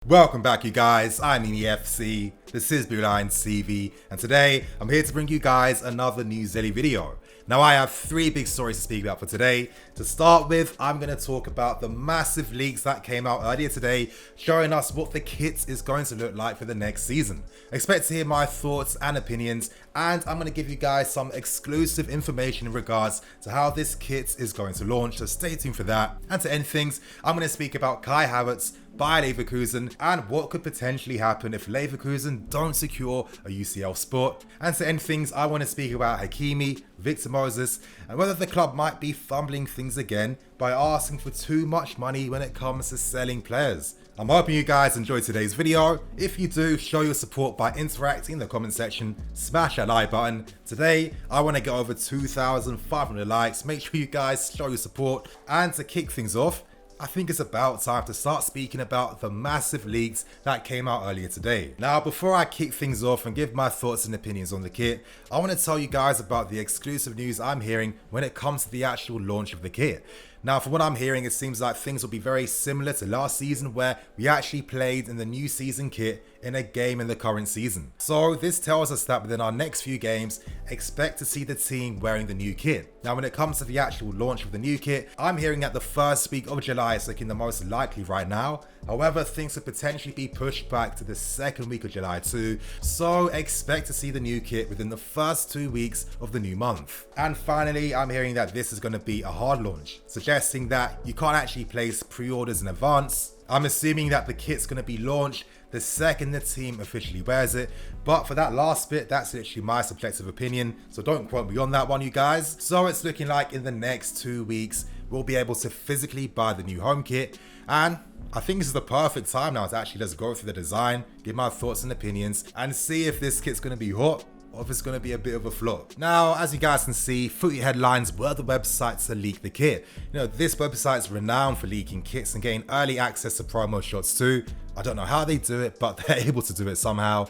Welcome back, you guys. I'm EFC, this is Blue Line CV, and today I'm here to bring you guys another new Zelly video. Now, I have three big stories to speak about for today. To start with, I'm going to talk about the massive leaks that came out earlier today, showing us what the kit is going to look like for the next season. Expect to hear my thoughts and opinions, and I'm going to give you guys some exclusive information in regards to how this kit is going to launch, so stay tuned for that. And to end things, I'm going to speak about Kai Havertz by Leverkusen and what could potentially happen if Leverkusen don't secure a UCL spot. And to end things, I want to speak about Hakimi, Victor Moses, and whether the club might be fumbling things again by asking for too much money when it comes to selling players. I'm hoping you guys enjoyed today's video. If you do, show your support by interacting in the comment section, smash that like button. Today, I want to get over 2,500 likes. Make sure you guys show your support. And to kick things off, I think it's about time to start speaking about the massive leaks that came out earlier today. Now, before I kick things off and give my thoughts and opinions on the kit, I want to tell you guys about the exclusive news I'm hearing when it comes to the actual launch of the kit. Now, from what I'm hearing, it seems like things will be very similar to last season, where we actually played in the new season kit in a game in the current season. So this tells us that within our next few games, expect to see the team wearing the new kit. Now, when it comes to the actual launch of the new kit, I'm hearing that the first week of July is looking the most likely right now. However, things could potentially be pushed back to the second week of July too, so expect to see the new kit within the first 2 weeks of the new month. And finally, I'm hearing that this is going to be a hard launch, suggesting that you can't actually place pre-orders in advance. I'm assuming that the kit's going to be launched the second the team officially wears it, but for that last bit, that's literally my subjective opinion, so don't quote me on that one, you guys. So it's looking like in the next 2 weeks, we'll be able to physically buy the new home kit, and I think this is the perfect time now to actually just go through the design, give my thoughts and opinions, and see if this kit's going to be hot or if it's going to be a bit of a flop. Now, as you guys can see, Footy Headlines were the website to leak the kit. You know, this website's renowned for leaking kits and getting early access to promo shots too. I don't know how they do it, but they're able to do it somehow.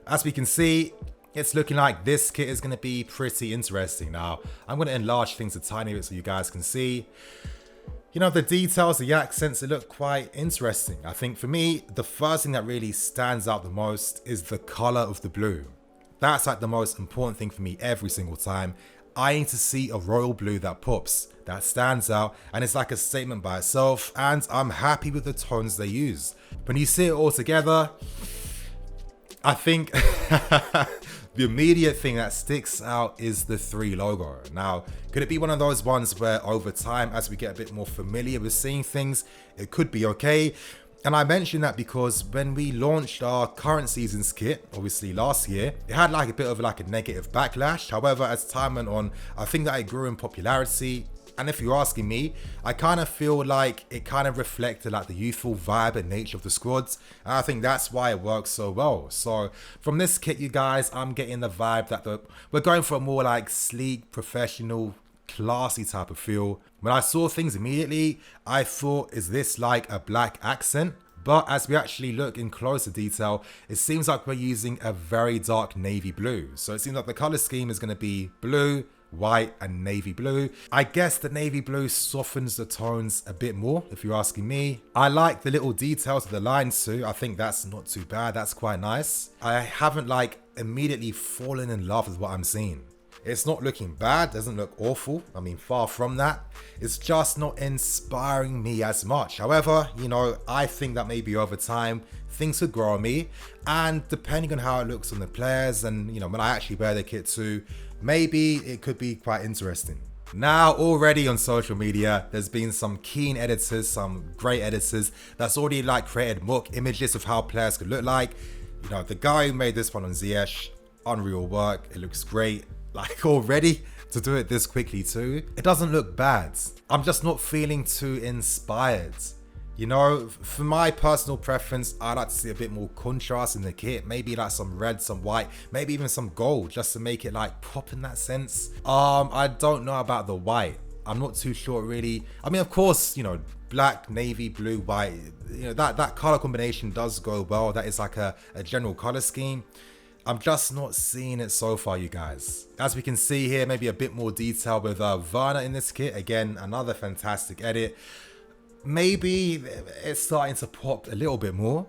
As we can see, it's looking like this kit is going to be pretty interesting. Now, I'm going to enlarge things a tiny bit so you guys can see. You know, the details, the accents, they look quite interesting. I think for me, the first thing that really stands out the most is the color of the blue. That's like the most important thing for me every single time. I need to see a royal blue that pops, that stands out, and it's like a statement by itself, and I'm happy with the tones they use. When you see it all together, I think the immediate thing that sticks out is the 3 logo. Now, could it be one of those ones where over time, as we get a bit more familiar with seeing things, it could be okay? And I mention that because when we launched our current season's kit, obviously last year, it had like a bit of like a negative backlash. However, as time went on, I think that it grew in popularity. And if you're asking me, I kind of feel like it kind of reflected like the youthful vibe and nature of the squads. And I think that's why it works so well. So from this kit, you guys, I'm getting the vibe that we're going for a more like sleek, professional, classy type of feel. When I saw things immediately, I thought, is this like a black accent? But as we actually look in closer detail, it seems like we're using a very dark navy blue. So it seems like the color scheme is going to be blue, white and navy blue. I guess the navy blue softens the tones a bit more, if you're asking me. I like the little details of the lines too. I think that's not too bad. That's quite nice. I haven't like immediately fallen in love with what I'm seeing. It's not looking bad, doesn't look awful. I mean, far from that. It's just not inspiring me as much. However, you know, I think that maybe over time, things could grow on me. And depending on how it looks on the players and, you know, when I actually wear the kit too, maybe it could be quite interesting. Now, already on social media, there's been some keen editors, some great editors that's already like created mock images of how players could look like. You know, the guy who made this one on Ziyech, unreal work. It looks great. Like already to do it this quickly too, it doesn't look bad. I'm just not feeling too inspired. You know, for my personal preference, I like to see a bit more contrast in the kit. Maybe like some red, some white, maybe even some gold, just to make it like pop in that sense. I don't know about the white. I'm not too sure really. I mean, of course, you know, black, navy, blue, white, you know, that color combination does go well. That is like a general color scheme. I'm just not seeing it so far, you guys. As we can see here, maybe a bit more detail with Werner in this kit. Again, another fantastic edit. Maybe it's starting to pop a little bit more.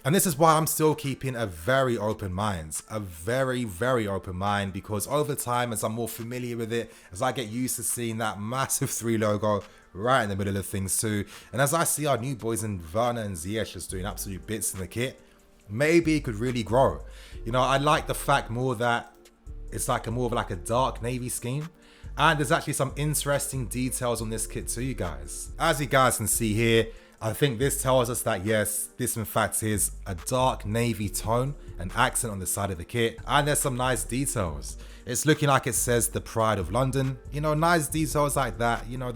And this is why I'm still keeping a very open mind, a very, very open mind, because over time, as I'm more familiar with it, as I get used to seeing that massive 3 logo right in the middle of things too, and as I see our new boys in Werner and Ziyech just doing absolute bits in the kit, maybe it could really grow. You know, I like the fact more that it's like a more of like a dark navy scheme. And there's actually some interesting details on this kit too, you guys. As you guys can see here, I think this tells us that yes, this in fact is a dark navy tone, an accent on the side of the kit. And there's some nice details. It's looking like it says the Pride of London. You know, nice details like that. You know,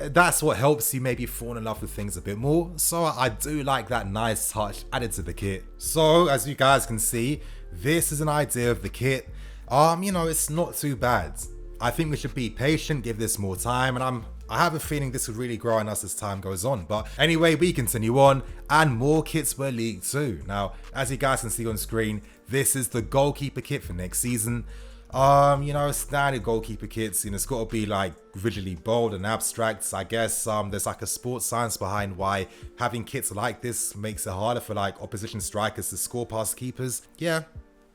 that's what helps you maybe fall in love with things a bit more. So I do like that nice touch added to the kit. So as you guys can see, this is an idea of the kit. You know, it's not too bad. I think we should be patient, give this more time, and I have a feeling this will really grow on us as time goes on. But anyway, we continue on, and more kits were leaked too. Now, as you guys can see on screen, this is the goalkeeper kit for next season. You know, standard goalkeeper kits, you know, it's got to be like visually bold and abstract. I guess there's like a sports science behind why having kits like this makes it harder for like opposition strikers to score past keepers. Yeah,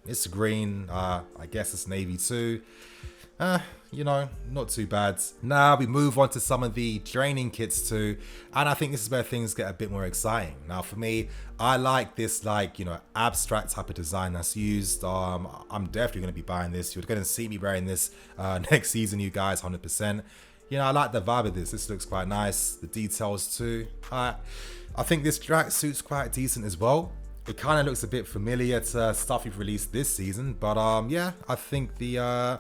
it's green. I guess it's navy too. You know, not too bad. Now we move on to some of the training kits too, and I think this is where things get a bit more exciting. Now for me, I like this like, you know, abstract type of design that's used. I'm definitely going to be buying this. You're going to see me wearing this next season, you guys, 100%. You know, I like the vibe of this. This looks quite nice. The details too. I think this tracksuit's quite decent as well. It kind of looks a bit familiar to stuff we've released this season, but yeah, I think the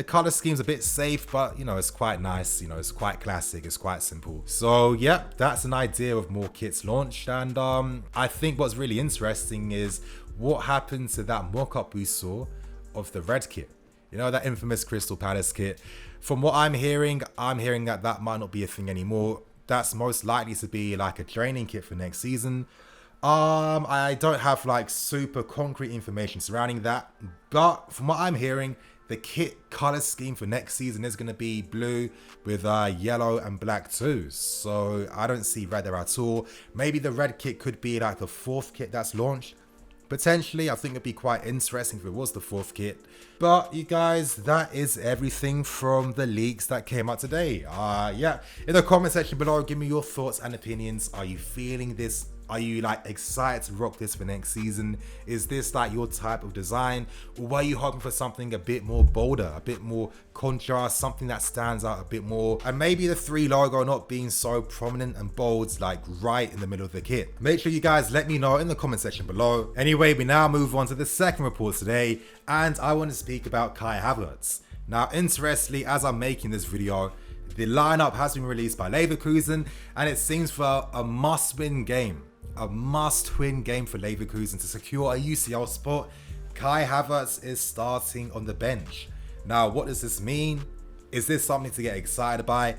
color scheme's a bit safe, but you know, it's quite nice. You know, it's quite classic. It's quite simple. So yeah, that's an idea of more kits launched. And I think what's really interesting is what happened to that mock-up we saw of the red kit. You know, that infamous Crystal Palace kit. From what I'm hearing that that might not be a thing anymore. That's most likely to be like a training kit for next season. I don't have like super concrete information surrounding that, but from what I'm hearing, the kit color scheme for next season is going to be blue with yellow and black too. So I don't see red there at all. Maybe the red kit could be like the 4th kit that's launched. Potentially, I think it'd be quite interesting if it was the 4th kit. But you guys, that is everything from the leaks that came out today. Yeah, in the comment section below, give me your thoughts and opinions. Are you feeling this? Are you like excited to rock this for next season? Is this like your type of design? Or were you hoping for something a bit more bolder, a bit more contrast, something that stands out a bit more? And maybe the 3 logo not being so prominent and bold, like right in the middle of the kit. Make sure you guys let me know in the comment section below. Anyway, we now move on to the second report today, and I want to speak about Kai Havertz. Now, interestingly, as I'm making this video, the lineup has been released by Leverkusen, and it seems for a must-win game. A must-win game for Leverkusen to secure a UCL spot. Kai Havertz is starting on the bench. Now, what does this mean? Is this something to get excited by?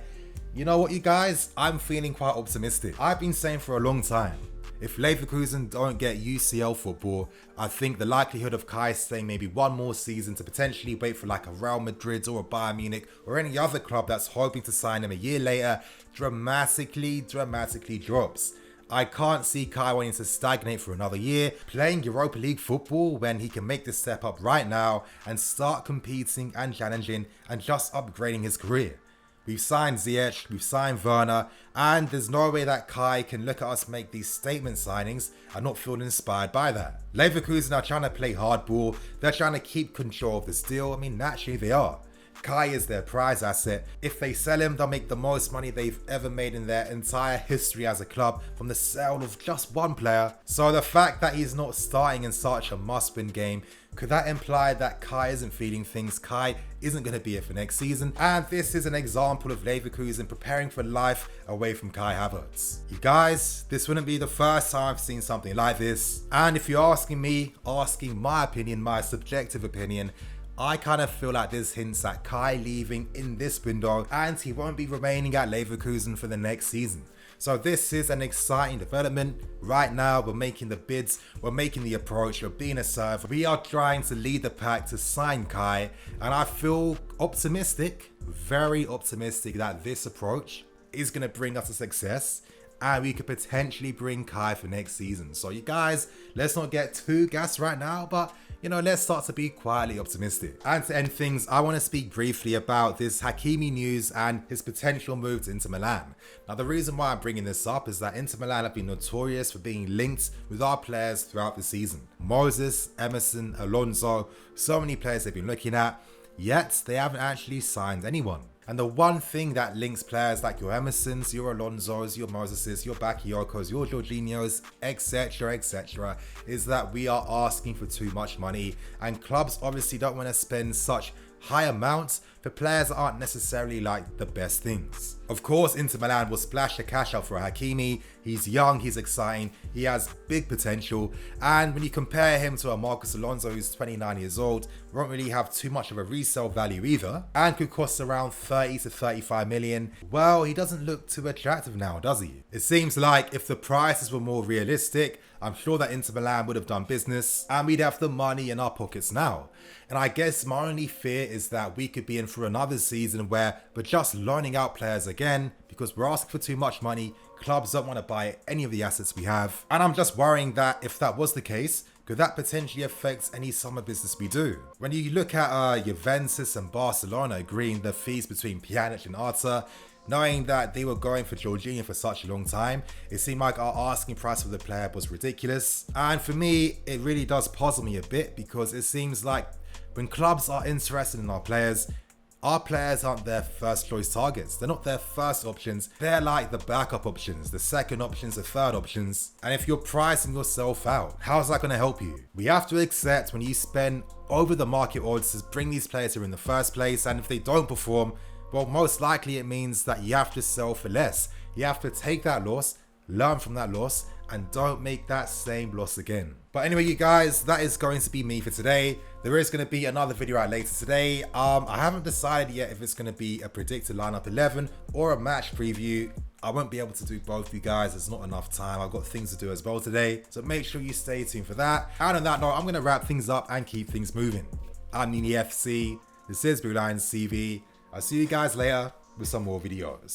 You know what, you guys? I'm feeling quite optimistic. I've been saying for a long time, if Leverkusen don't get UCL football, I think the likelihood of Kai staying maybe one more season to potentially wait for like a Real Madrid or a Bayern Munich or any other club that's hoping to sign him a year later dramatically drops. I can't see Kai wanting to stagnate for another year, playing Europa League football when he can make this step up right now and start competing and challenging and just upgrading his career. We've signed Ziyech, we've signed Werner, and there's no way that Kai can look at us make these statement signings and not feel inspired by that. Leverkusen are trying to play hardball, they're trying to keep control of this deal. I mean, naturally they are. Kai is their prize asset. If they sell him, they'll make the most money they've ever made in their entire history as a club from the sale of just one player. So the fact that he's not starting in such a must-win game, could that imply that Kai isn't feeling things? Kai isn't going to be here for next season, and this is an example of Leverkusen preparing for life away from Kai Havertz. You guys, this wouldn't be the first time I've seen something like this, and if you're asking me, asking my opinion, my subjective opinion, I kind of feel like there's hints at Kai leaving in this window and he won't be remaining at Leverkusen for the next season. So this is an exciting development. Right now, we're making the bids, we're making the approach, we're being assertive. We are trying to lead the pack to sign Kai, and I feel optimistic, very optimistic that this approach is going to bring us to success and we could potentially bring Kai for next season. So you guys, let's not get too gassed right now, but let's start to be quietly optimistic. And to end things, I want to speak briefly about this Hakimi news and his potential move to Inter Milan. Now, the reason why I'm bringing this up is that Inter Milan have been notorious for being linked with our players throughout the season. Moses, Emerson, Alonso, so many players they've been looking at, yet they haven't actually signed anyone. And the one thing that links players like your Emersons, your Alonsos, your Moseses, your Bakayokos, your Jorginhos, etc., etc., is that we are asking for too much money, and clubs obviously don't want to spend such high amounts for players that aren't necessarily like the best things. Of course, Inter Milan will splash the cash out for Hakimi. He's young, he's exciting, he has big potential, and when you compare him to a Marcos Alonso who's 29 years old, won't really have too much of a resale value either, and could cost around 30 to 35 million, well, he doesn't look too attractive now, does he? It seems like if the prices were more realistic, I'm sure that Inter Milan would have done business and we'd have the money in our pockets now. And I guess my only fear is that we could be in for another season where we're just loaning out players again because we're asking for too much money, clubs don't want to buy any of the assets we have. And I'm just worrying that if that was the case, could that potentially affect any summer business we do? When you look at Juventus and Barcelona agreeing the fees between Pjanic and Arta, knowing that they were going for Jorginho for such a long time, it seemed like our asking price for the player was ridiculous. And for me, it really does puzzle me a bit because it seems like when clubs are interested in our players aren't their first choice targets. They're not their first options. They're like the backup options, the second options, the third options. And if you're pricing yourself out, how's that going to help you? We have to accept when you spend over the market odds to bring these players here in the first place, and if they don't perform, well, most likely it means that you have to sell for less. You have to take that loss, learn from that loss, and don't make that same loss again. But anyway, you guys, that is going to be me for today. There is going to be another video out later today. I haven't decided yet if it's going to be a predicted lineup 11 or a match preview. I won't be able to do both, you guys. There's not enough time. I've got things to do as well today. So make sure you stay tuned for that. And on that note, I'm going to wrap things up and keep things moving. I'm Nini FC. This is Blue Lions CV. I'll see you guys later with some more videos.